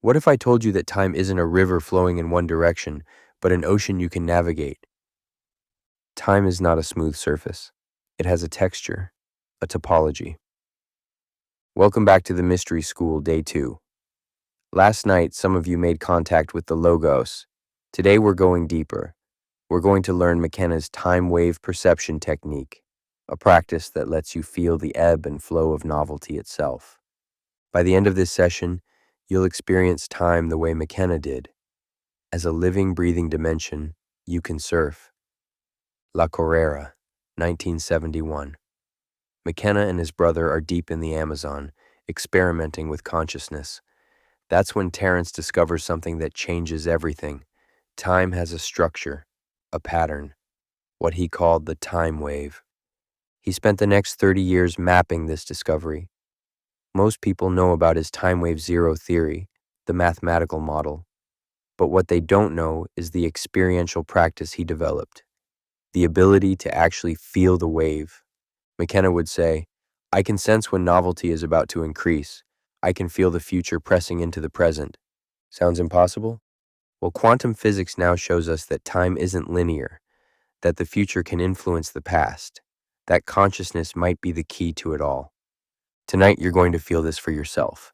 What if I told you that time isn't a river flowing in one direction, but an ocean you can navigate? Time is not a smooth surface. It has a texture, a topology. Welcome back to the Mystery School, Day 2. Last night, some of you made contact with the Logos. Today, we're going deeper. We're going to learn McKenna's time-wave perception technique, a practice that lets you feel the ebb and flow of novelty itself. By the end of this session, you'll experience time the way McKenna did. As a living, breathing dimension, you can surf. La Chorrera, 1971. McKenna and his brother are deep in the Amazon, experimenting with consciousness. That's when Terence discovers something that changes everything. Time has a structure, a pattern, what he called the time wave. He spent the next 30 years mapping this discovery. Most people know about his time wave zero theory, the mathematical model. But what they don't know is the experiential practice he developed, the ability to actually feel the wave. McKenna would say, "I can sense when novelty is about to increase. I can feel the future pressing into the present." Sounds impossible? Well, quantum physics now shows us that time isn't linear, that the future can influence the past, that consciousness might be the key to it all. Tonight, you're going to feel this for yourself.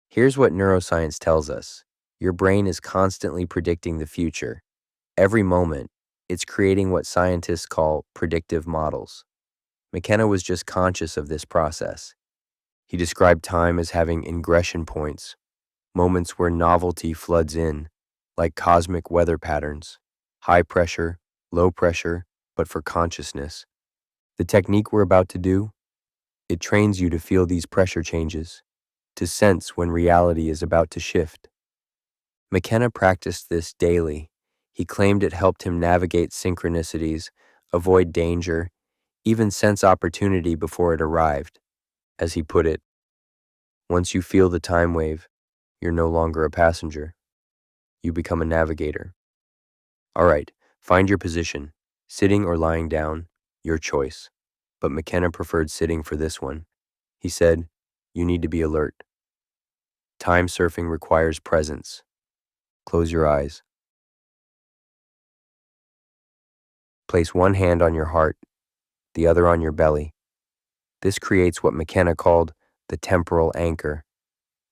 Here's what neuroscience tells us. Your brain is constantly predicting the future. Every moment, it's creating what scientists call predictive models. McKenna was just conscious of this process. He described time as having ingression points, moments where novelty floods in, like cosmic weather patterns, high pressure, low pressure, but for consciousness. The technique we're about to do, it trains you to feel these pressure changes, to sense when reality is about to shift. McKenna practiced this daily. He claimed it helped him navigate synchronicities, avoid danger, even sense opportunity before it arrived. As he put it, once you feel the time wave, you're no longer a passenger. You become a navigator. All right, find your position, sitting or lying down, your choice. But McKenna preferred sitting for this one. He said, "You need to be alert. Time surfing requires presence. Close your eyes. Place one hand on your heart, the other on your belly. This creates what McKenna called the temporal anchor.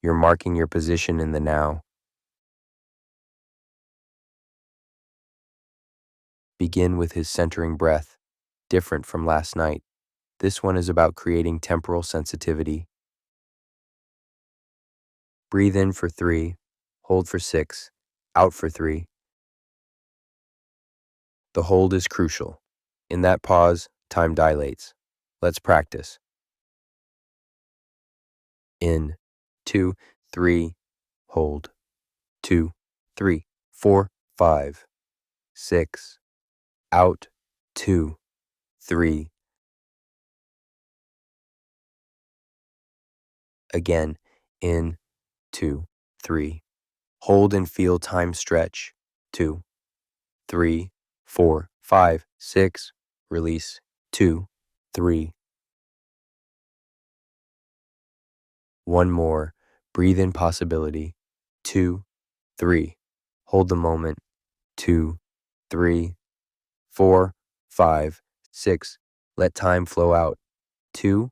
You're marking your position in the now. Begin with his centering breath, different from last night. This one is about creating temporal sensitivity. Breathe in for 3, hold for 6, out for 3. The hold is crucial. In that pause, time dilates. Let's practice. In, 2, 3, hold. 2, 3, 4, 5, 6. Out, 2, 3. Again, in, 2, 3. Hold and feel time stretch. 2, 3, 4, 5, 6. Release. 2, 3. One more. Breathe in possibility. 2, 3. Hold the moment. 2, 3, 4, 5, 6. Let time flow out. 2,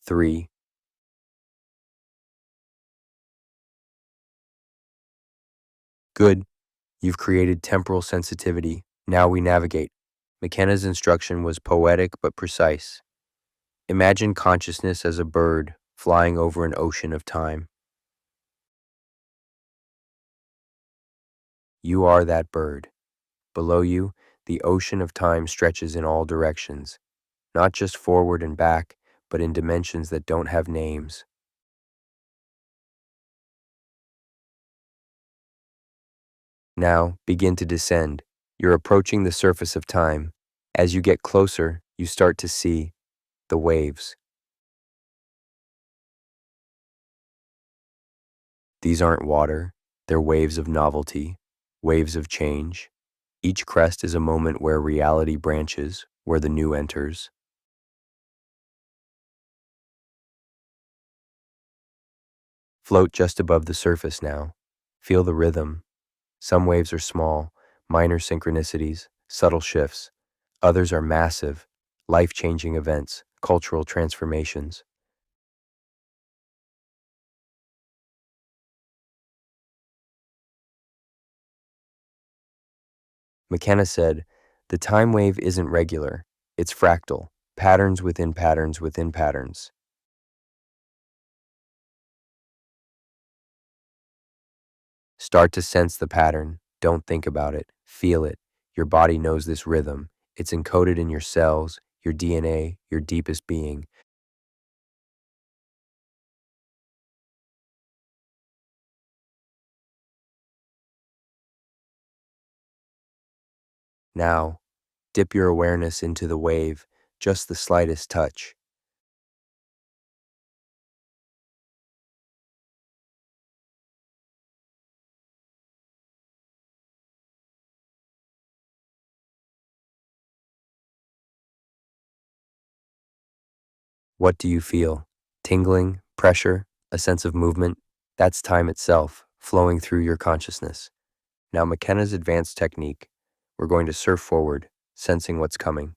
3. Good. You've created temporal sensitivity. Now we navigate. McKenna's instruction was poetic but precise. Imagine consciousness as a bird flying over an ocean of time. You are that bird. Below you, the ocean of time stretches in all directions, not just forward and back, but in dimensions that don't have names. Now, begin to descend. You're approaching the surface of time. As you get closer, you start to see the waves. These aren't water, they're waves of novelty, waves of change. Each crest is a moment where reality branches, where the new enters. Float just above the surface now. Feel the rhythm. Some waves are small, minor synchronicities, subtle shifts. Others are massive, life-changing events, cultural transformations. McKenna said, "The time wave isn't regular, it's fractal, patterns within patterns within patterns." Start to sense the pattern. Don't think about it. Feel it. Your body knows this rhythm. It's encoded in your cells, your DNA, your deepest being. Now, dip your awareness into the wave, just the slightest touch. What do you feel? Tingling, pressure, a sense of movement? That's time itself, flowing through your consciousness. Now, McKenna's advanced technique. We're going to surf forward, sensing what's coming.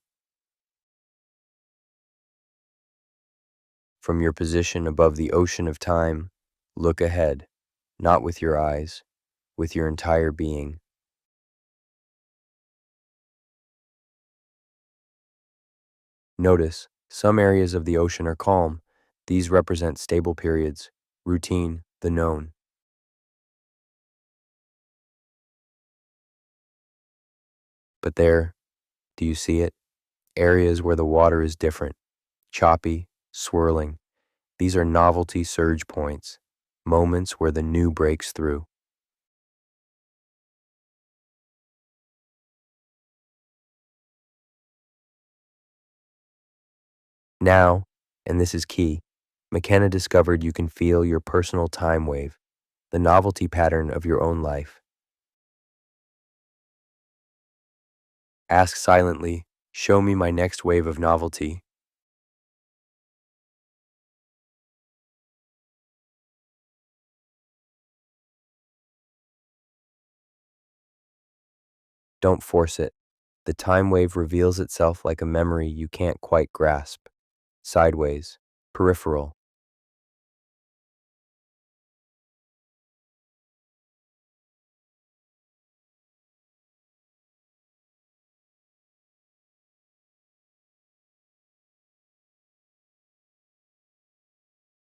From your position above the ocean of time, look ahead, not with your eyes, with your entire being. Notice, some areas of the ocean are calm. These represent stable periods, routine, the known. But there, do you see it? Areas where the water is different, choppy, swirling. These are novelty surge points, moments where the new breaks through. Now, and this is key, McKenna discovered you can feel your personal time wave, the novelty pattern of your own life. Ask silently, show me my next wave of novelty. Don't force it. The time wave reveals itself like a memory you can't quite grasp. Sideways, peripheral.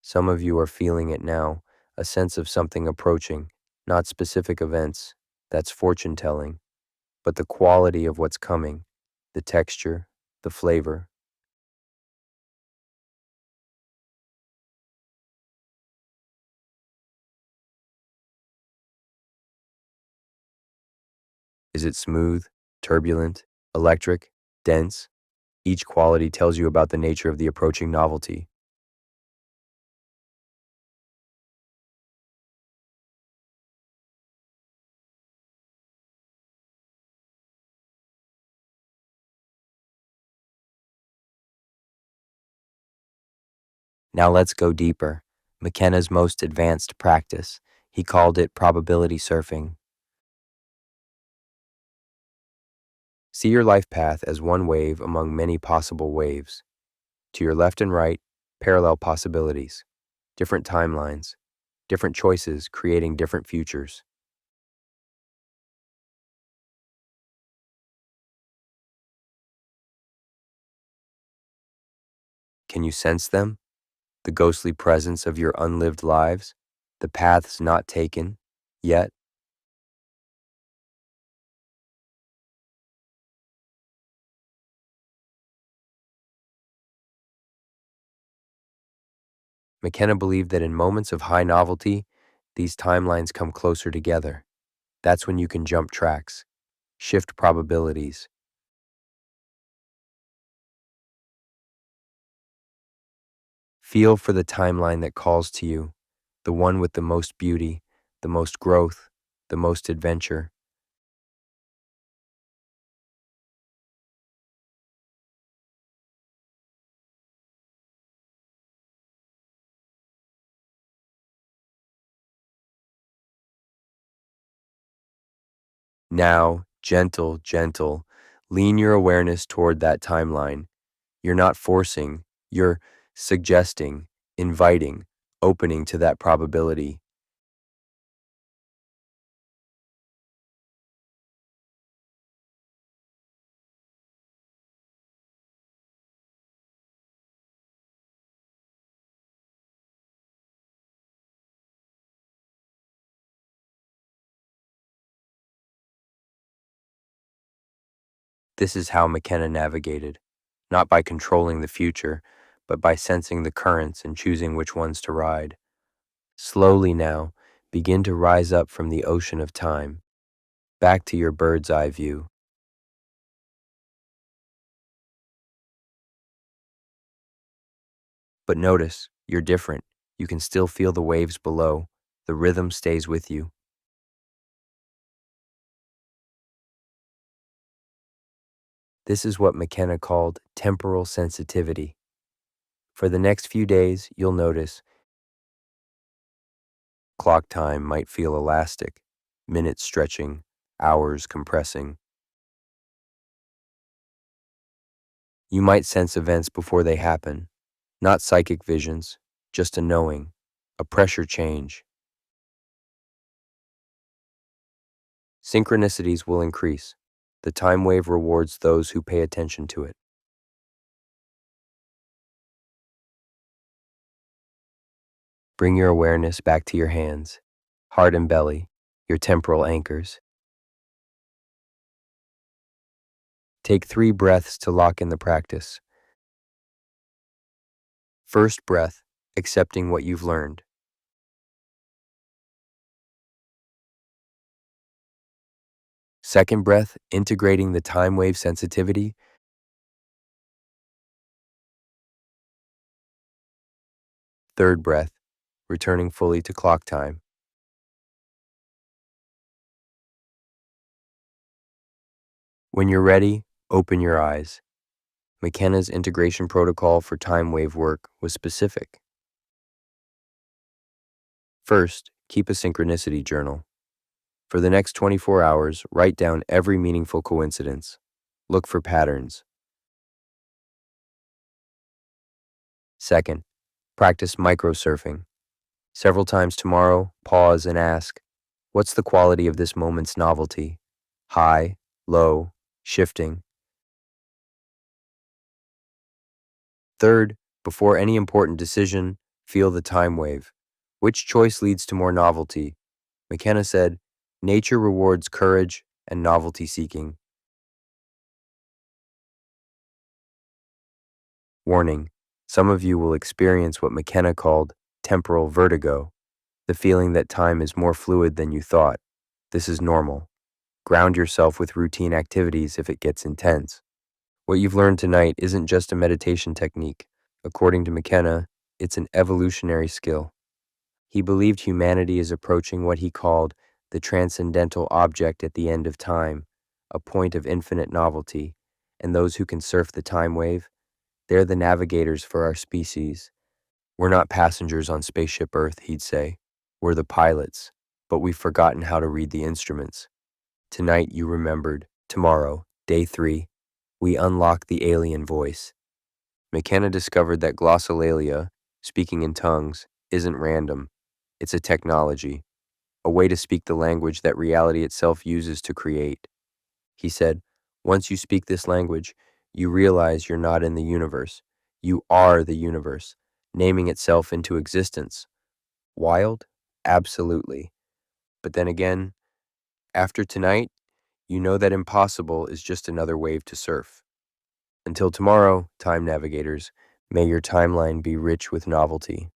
Some of you are feeling it now, a sense of something approaching, not specific events, that's fortune telling, but the quality of what's coming, the texture, the flavor. Is it smooth, turbulent, electric, dense? Each quality tells you about the nature of the approaching novelty. Now let's go deeper. McKenna's most advanced practice. He called it probability surfing. See your life path as one wave among many possible waves. To your left and right, parallel possibilities, different timelines, different choices creating different futures. Can you sense them? The ghostly presence of your unlived lives? The paths not taken, yet? McKenna believed that in moments of high novelty, these timelines come closer together. That's when you can jump tracks, shift probabilities. Feel for the timeline that calls to you, the one with the most beauty, the most growth, the most adventure. Now, gentle, gentle, lean your awareness toward that timeline. You're not forcing, you're suggesting, inviting, opening to that probability. This is how McKenna navigated, not by controlling the future, but by sensing the currents and choosing which ones to ride. Slowly now, begin to rise up from the ocean of time, back to your bird's eye view. But notice, you're different. You can still feel the waves below. The rhythm stays with you. This is what McKenna called temporal sensitivity. For the next few days, you'll notice clock time might feel elastic, minutes stretching, hours compressing. You might sense events before they happen, not psychic visions, just a knowing, a pressure change. Synchronicities will increase. The time wave rewards those who pay attention to it. Bring your awareness back to your hands, heart and belly, your temporal anchors. Take 3 breaths to lock in the practice. First breath, accepting what you've learned. Second breath, integrating the time wave sensitivity. Third breath, returning fully to clock time. When you're ready, open your eyes. McKenna's integration protocol for time wave work was specific. First, keep a synchronicity journal. For the next 24 hours, write down every meaningful coincidence. Look for patterns. Second, practice microsurfing. Several times tomorrow, pause and ask, what's the quality of this moment's novelty? High, low, shifting. Third, before any important decision, feel the time wave. Which choice leads to more novelty? McKenna said, nature rewards courage and novelty seeking. Warning, some of you will experience what McKenna called temporal vertigo, the feeling that time is more fluid than you thought. This is normal. Ground yourself with routine activities if it gets intense. What you've learned tonight isn't just a meditation technique. According to McKenna, it's an evolutionary skill. He believed humanity is approaching what he called the transcendental object at the end of time, a point of infinite novelty, and those who can surf the time wave, they're the navigators for our species. We're not passengers on Spaceship Earth, he'd say. We're the pilots, but we've forgotten how to read the instruments. Tonight you remembered. Tomorrow, day 3, we unlock the alien voice. McKenna discovered that glossolalia, speaking in tongues, isn't random. It's a technology, a way to speak the language that reality itself uses to create. He said, once you speak this language, you realize you're not in the universe. You are the universe, naming itself into existence. Wild? Absolutely. But then again, after tonight, you know that impossible is just another wave to surf. Until tomorrow, time navigators, may your timeline be rich with novelty.